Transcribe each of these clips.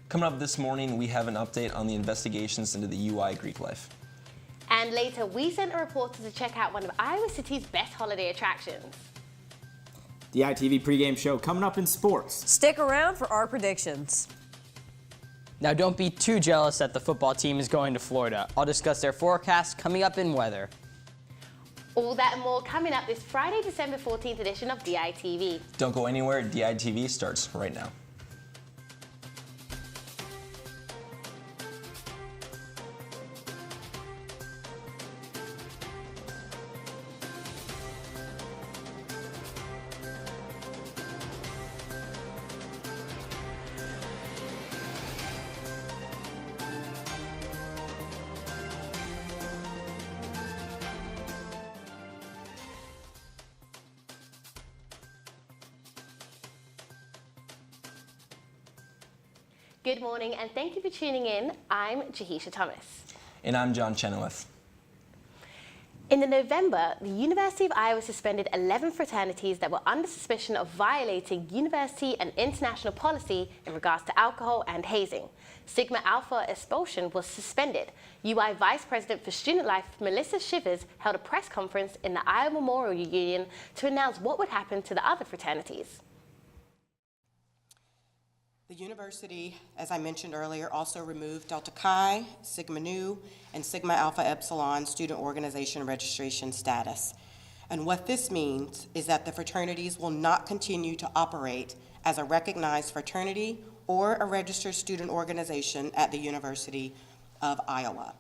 Coming up this morning, we have an update on the investigations into the UI Greek life. And later, we sent a reporter to check out one of Iowa City's best holiday attractions. The DITV pregame show coming up in sports. Stick around for our predictions. Now don't be too jealous that the football team is going to Florida. I'll discuss their forecast coming up in weather. All that and more coming up this Friday, December 14th edition of DITV. Don't go anywhere, DITV starts right now. Good morning and thank you for tuning in. I'm Jahisha Thomas. And I'm John Chenoweth. In November, the University of Iowa suspended 11 fraternities that were under suspicion of violating university and international policy in regards to alcohol and hazing. Sigma Alpha expulsion was suspended. UI Vice President for Student Life, Melissa Shivers, held a press conference in the Iowa Memorial Union to announce what would happen to the other fraternities. The university, as I mentioned earlier, also removed Delta Chi, Sigma Nu, and Sigma Alpha Epsilon student organization registration status. And what this means is that the fraternities will not continue to operate as a recognized fraternity or a registered student organization at the University of Iowa.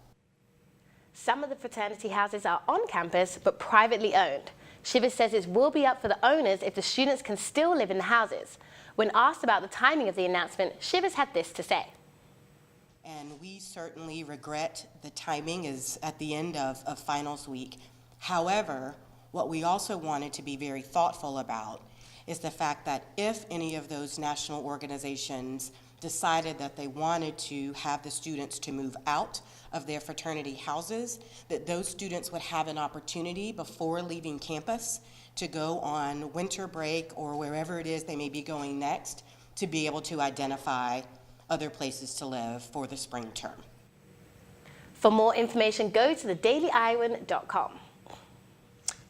Some of the fraternity houses are on campus but privately owned. Shivers says it will be up for the owners if the students can still live in the houses. When asked about the timing of the announcement, Shivers had this to say. And we certainly regret the timing is at the end of finals week. However, what we also wanted to be very thoughtful about is the fact that if any of those national organizations decided that they wanted to have the students to move out of their fraternity houses, that those students would have an opportunity before leaving campus to go on winter break or wherever it is they may be going next to be able to identify other places to live for the spring term. For more information, go to thedailyiowan.com.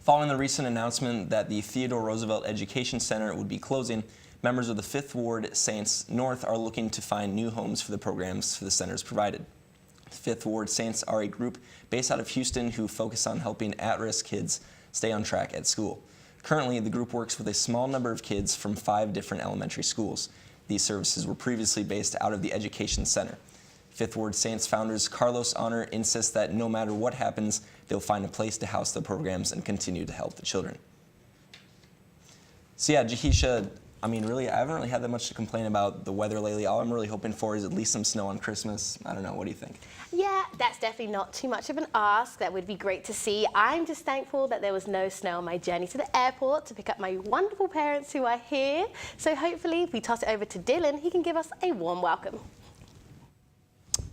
Following the recent announcement that the Theodore Roosevelt Education Center would be closing, members of the 5th Ward Saints North are looking to find new homes for the programs for the centers provided. The 5th Ward Saints are a group based out of Houston who focus on helping at-risk kids stay on track at school. Currently, the group works with a small number of kids from 5 different elementary schools. These services were previously based out of the Education Center. 5th Ward Saints founders Carlos Honor insists that no matter what happens, they'll find a place to house the programs and continue to help the children. So yeah, Jahisha, I mean, really, I haven't really had that much to complain about the weather lately. All I'm really hoping for is at least some snow on Christmas. I don't know, what do you think? Yeah, that's definitely not too much of an ask. That would be great to see. I'm just thankful that there was no snow on my journey to the airport to pick up my wonderful parents who are here. So hopefully, if we toss it over to Dylan, he can give us a warm welcome.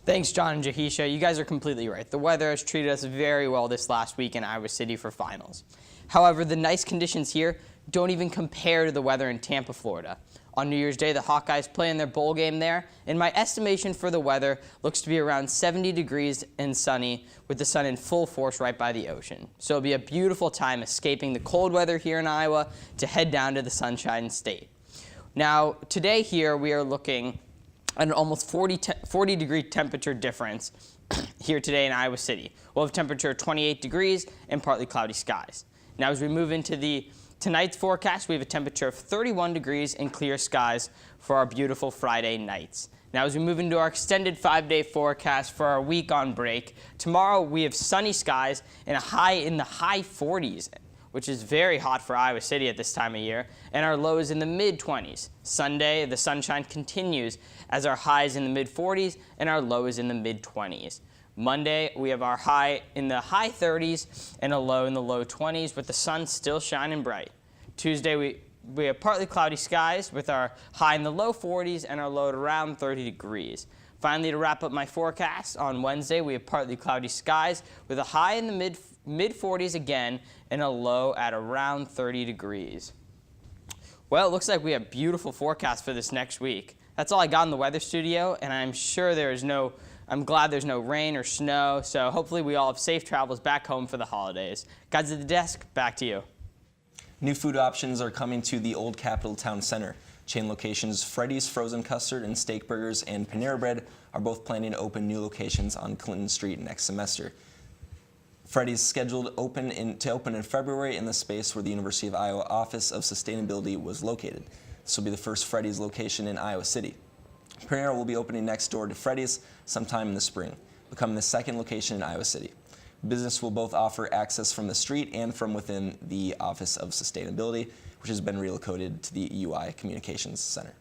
Thanks, John and Jahisha. You guys are completely right. The weather has treated us very well this last week in Iowa City for finals. However, the nice conditions here don't even compare to the weather in Tampa, Florida. On New Year's Day, the Hawkeyes play in their bowl game there, and my estimation for the weather looks to be around 70 degrees and sunny with the sun in full force right by the ocean. So it'll be a beautiful time escaping the cold weather here in Iowa to head down to the Sunshine State. Now, today here we are looking at an almost 40 degree temperature difference here today in Iowa City. We'll have temperature of 28 degrees and partly cloudy skies. Now as we move into tonight's forecast, we have a temperature of 31 degrees and clear skies for our beautiful Friday nights. Now as we move into our extended 5-day forecast for our week on break, tomorrow we have sunny skies and a high in the high 40s, which is very hot for Iowa City at this time of year, and our lows in the mid-20s. Sunday, the sunshine continues as our highs in the mid-40s and our lows in the mid-20s. Monday, we have our high in the high 30s and a low in the low 20s with the sun still shining bright. Tuesday, we have partly cloudy skies with our high in the low 40s and our low at around 30 degrees. Finally, to wrap up my forecast, on Wednesday, we have partly cloudy skies with a high in the mid-40s again and a low at around 30 degrees. Well, it looks like we have a beautiful forecast for this next week. That's all I got in the weather studio, and I'm glad there's no rain or snow, so hopefully we all have safe travels back home for the holidays. Guys at the desk, back to you. New food options are coming to the Old Capitol Town Center. Chain locations Freddy's Frozen Custard and Steak Burgers and Panera Bread are both planning to open new locations on Clinton Street next semester. Freddy's scheduled to open in February in the space where the University of Iowa Office of Sustainability was located. This will be the first Freddy's location in Iowa City. Panera will be opening next door to Freddy's sometime in the spring, becoming the second location in Iowa City. Business will both offer access from the street and from within the Office of Sustainability, which has been relocated to the UI Communications Center.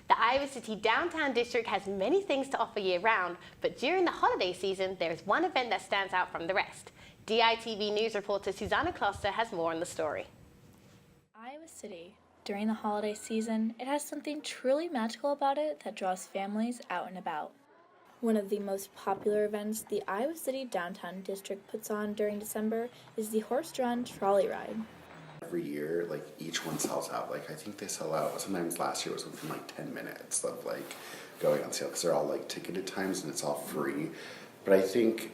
The Iowa City Downtown District has many things to offer year-round, but during the holiday season, there is one event that stands out from the rest. DITV News reporter Susanna Kloster has more on the story. Iowa City. During the holiday season, it has something truly magical about it that draws families out and about. One of the most popular events the Iowa City Downtown District puts on during December is the horse-drawn trolley ride. Every year, like, each one sells out. Like, I think they sell out, sometimes last year was within like 10 minutes of like going on sale, because they're all like ticketed times and it's all free. But I think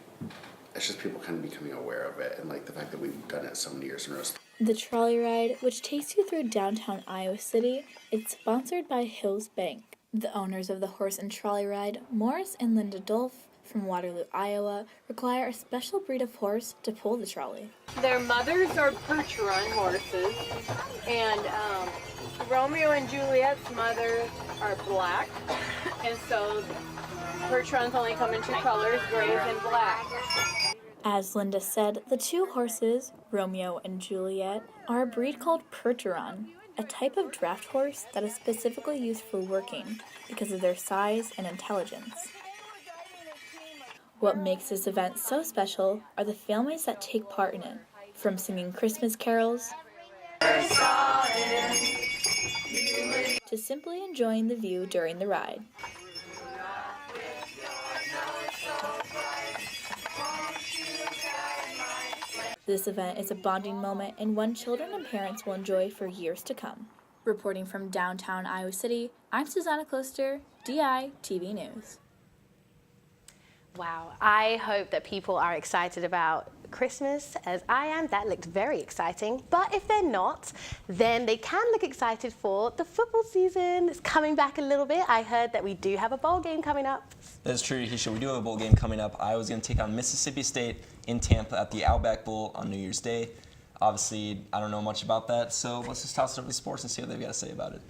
it's just people kind of becoming aware of it, and like the fact that we've done it so many years in a row. The trolley ride, which takes you through downtown Iowa City, is sponsored by Hills Bank. The owners of the horse and trolley ride, Morris and Linda Dolph from Waterloo, Iowa, require a special breed of horse to pull the trolley. Their mothers are perch-run horses, and Romeo and Juliet's mothers are black, and so perch-runs only come in two colors, grays and black. As Linda said, the two horses, Romeo and Juliet, are a breed called Percheron, a type of draft horse that is specifically used for working because of their size and intelligence. What makes this event so special are the families that take part in it, from singing Christmas carols to simply enjoying the view during the ride. This event is a bonding moment and one children and parents will enjoy for years to come. Reporting from downtown Iowa City, I'm Susanna Kloster, DITV News. Wow, I hope that people are excited about Christmas as I am. That looked very exciting. But if they're not, then they can look excited for the football season. It's coming back a little bit. I heard that we do have a bowl game coming up. That's true, Jahisha. We do have a bowl game coming up. Iowa's going to take on Mississippi State in Tampa at the Outback Bowl on New Year's Day. Obviously, I don't know much about that, so let's just toss it over to sports and see what they've got to say about it.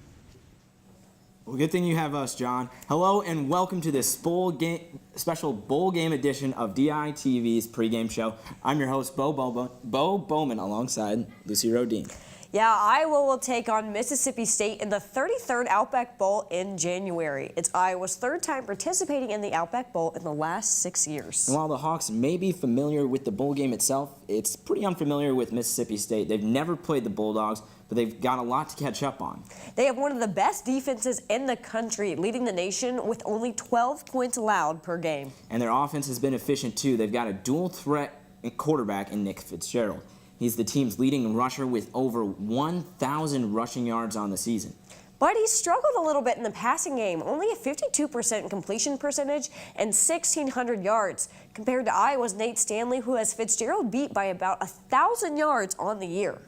Well, good thing you have us, John. Hello and welcome to this special bowl game edition of DITV's pregame show. I'm your host, Beau Bowman, alongside Lucy Rohden. Yeah, Iowa will take on Mississippi State in the 33rd Outback Bowl in January. It's Iowa's third time participating in the Outback Bowl in the last 6 years. And while the Hawks may be familiar with the bowl game itself, it's pretty unfamiliar with Mississippi State. They've never played the Bulldogs, but they've got a lot to catch up on. They have one of the best defenses in the country, leading the nation with only 12 points allowed per game. And their offense has been efficient too. They've got a dual threat quarterback in Nick Fitzgerald. He's the team's leading rusher with over 1,000 rushing yards on the season. But he struggled a little bit in the passing game, only a 52% completion percentage and 1,600 yards, compared to Iowa's Nate Stanley, who has Fitzgerald beat by about 1,000 yards on the year.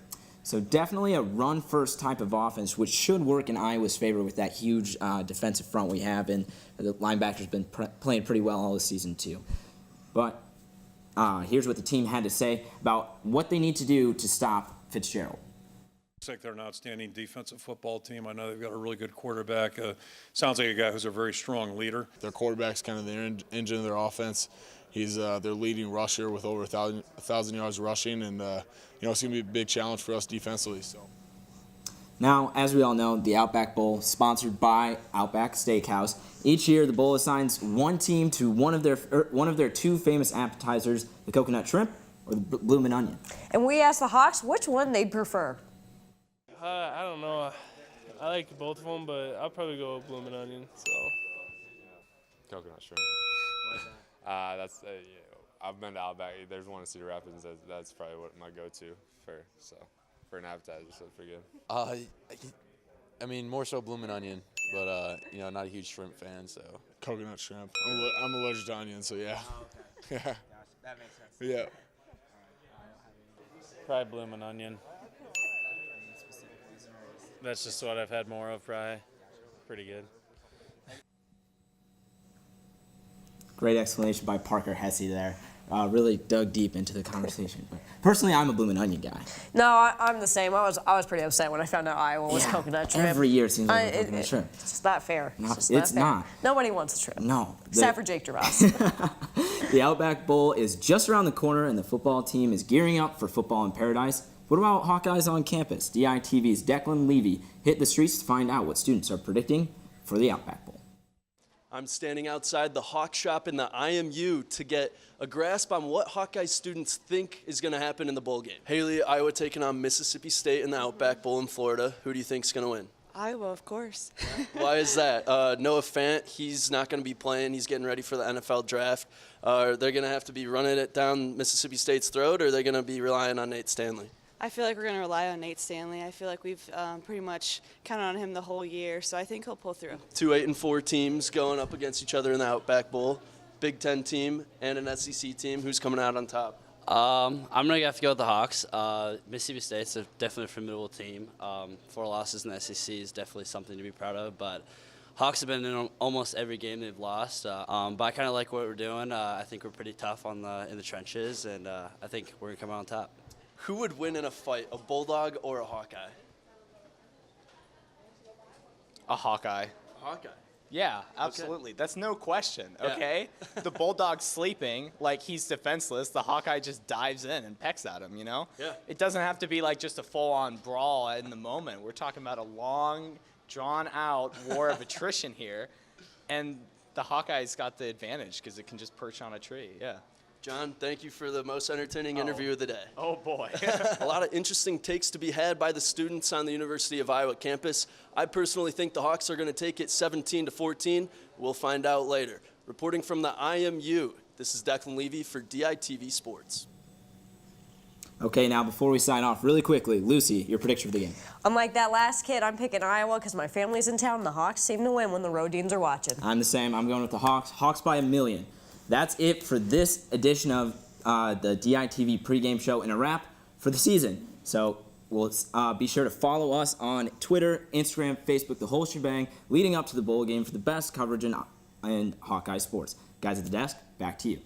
So definitely a run-first type of offense, which should work in Iowa's favor with that huge defensive front we have, and the linebackers been playing pretty well all this season too. But here's what the team had to say about what they need to do to stop Fitzgerald. Looks like they're an outstanding defensive football team. I know they've got a really good quarterback. Sounds like a guy who's a very strong leader. Their quarterback's kind of the engine of their offense. He's their leading rusher with over 1,000 yards rushing, and it's going to be a big challenge for us defensively. So. Now, as we all know, the Outback Bowl, sponsored by Outback Steakhouse. Each year, the bowl assigns one team to one of their two famous appetizers, the coconut shrimp or the bloomin' onion. And we asked the Hawks which one they'd prefer. I don't know. I like both of them, but I'll probably go with bloomin' onion. So. Coconut shrimp. I've been to Outback. There's one in Cedar Rapids. That's probably what my go-to for an appetizer. So it's pretty good. I mean, more so bloomin' onion. but you know, not a huge shrimp fan. So Coconut shrimp. I'm allergic to onions, so yeah. Oh, okay. Yeah. That makes sense. Yeah. Probably bloomin' onion. That's just what I've had more of, probably. Pretty good. Great explanation by Parker Hesse there. Really dug deep into the conversation. But personally, I'm a bloomin' onion guy. No, I'm the same. I was pretty upset when I found out Iowa was coconut shrimp. Every year it seems like coconut shrimp. It's just not fair. It's not. Nobody wants a shrimp. No. Except for Jake DeRoss. The Outback Bowl is just around the corner, and the football team is gearing up for football in paradise. What about Hawkeyes on campus? DITV's Declan Levy hit the streets to find out what students are predicting for the Outback Bowl. I'm standing outside the Hawk Shop in the IMU to get a grasp on what Hawkeye students think is going to happen in the bowl game. Hailey, Iowa taking on Mississippi State in the Outback Bowl in Florida. Who do you think is going to win? Iowa, of course. Why is that? Noah Fant, he's not going to be playing. He's getting ready for the NFL draft. Are they going to have to be running it down Mississippi State's throat, or are they going to be relying on Nate Stanley? I feel like we're going to rely on Nate Stanley. I feel like we've pretty much counted on him the whole year, so I think he'll pull through. 2 8-4 teams going up against each other in the Outback Bowl. Big Ten team and an SEC team. Who's coming out on top? I'm going to have to go with the Hawks. Mississippi State's definitely a formidable team. 4 losses in the SEC is definitely something to be proud of, but Hawks have been in almost every game they've lost. But I kind of like what we're doing. I think we're pretty tough in the trenches, and I think we're going to come out on top. Who would win in a fight, a Bulldog or a Hawkeye? A Hawkeye. A Hawkeye. Yeah, absolutely. Okay. That's no question, okay? Yeah. The Bulldog's sleeping, like he's defenseless. The Hawkeye just dives in and pecks at him, you know? Yeah. It doesn't have to be like just a full-on brawl in the moment. We're talking about a long, drawn-out war of attrition here, and the Hawkeye's got the advantage because it can just perch on a tree, yeah. John, thank you for the most entertaining interview of the day. Oh, boy. A lot of interesting takes to be had by the students on the University of Iowa campus. I personally think the Hawks are going to take it 17-14. We'll find out later. Reporting from the IMU, this is Declan Levy for DITV Sports. Okay, now before we sign off, really quickly, Lucy, your prediction for the game. Unlike that last kid, I'm picking Iowa because my family's in town. The Hawks seem to win when the Rohdeens are watching. I'm the same. I'm going with the Hawks. Hawks by 1 million. That's it for this edition of the DITV pregame show and a wrap for the season. So we'll be sure to follow us on Twitter, Instagram, Facebook, the whole shebang, leading up to the bowl game for the best coverage in Hawkeye sports. Guys at the desk, back to you.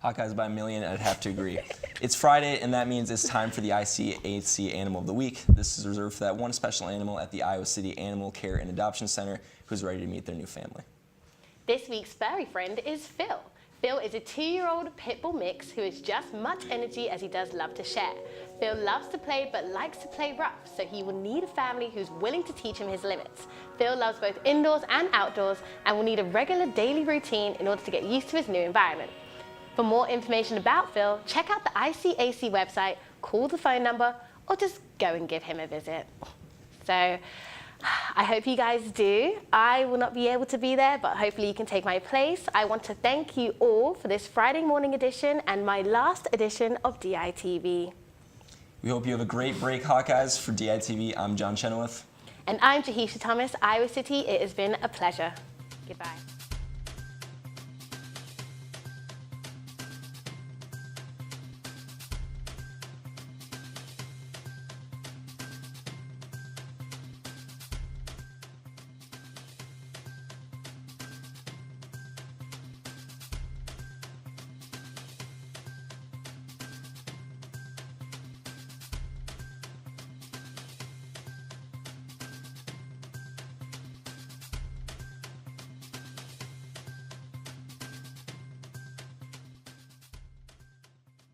Hawkeyes by 1 million, I'd have to agree. It's Friday, and that means it's time for the ICAC Animal of the Week. This is reserved for that one special animal at the Iowa City Animal Care and Adoption Center who's ready to meet their new family. This week's furry friend is Phil. Phil is a 2-year-old pit bull mix who has just much energy as he does love to share. Phil loves to play but likes to play rough, so he will need a family who's willing to teach him his limits. Phil loves both indoors and outdoors and will need a regular daily routine in order to get used to his new environment. For more information about Phil, check out the ICAC website, call the phone number, or just go and give him a visit. So, I hope you guys do. I will not be able to be there, but hopefully you can take my place. I want to thank you all for this Friday morning edition and my last edition of DITV. We hope you have a great break, Hawkeyes. For DITV, I'm John Chenoweth. And I'm Jahisha Thomas, Iowa City. It has been a pleasure. Goodbye.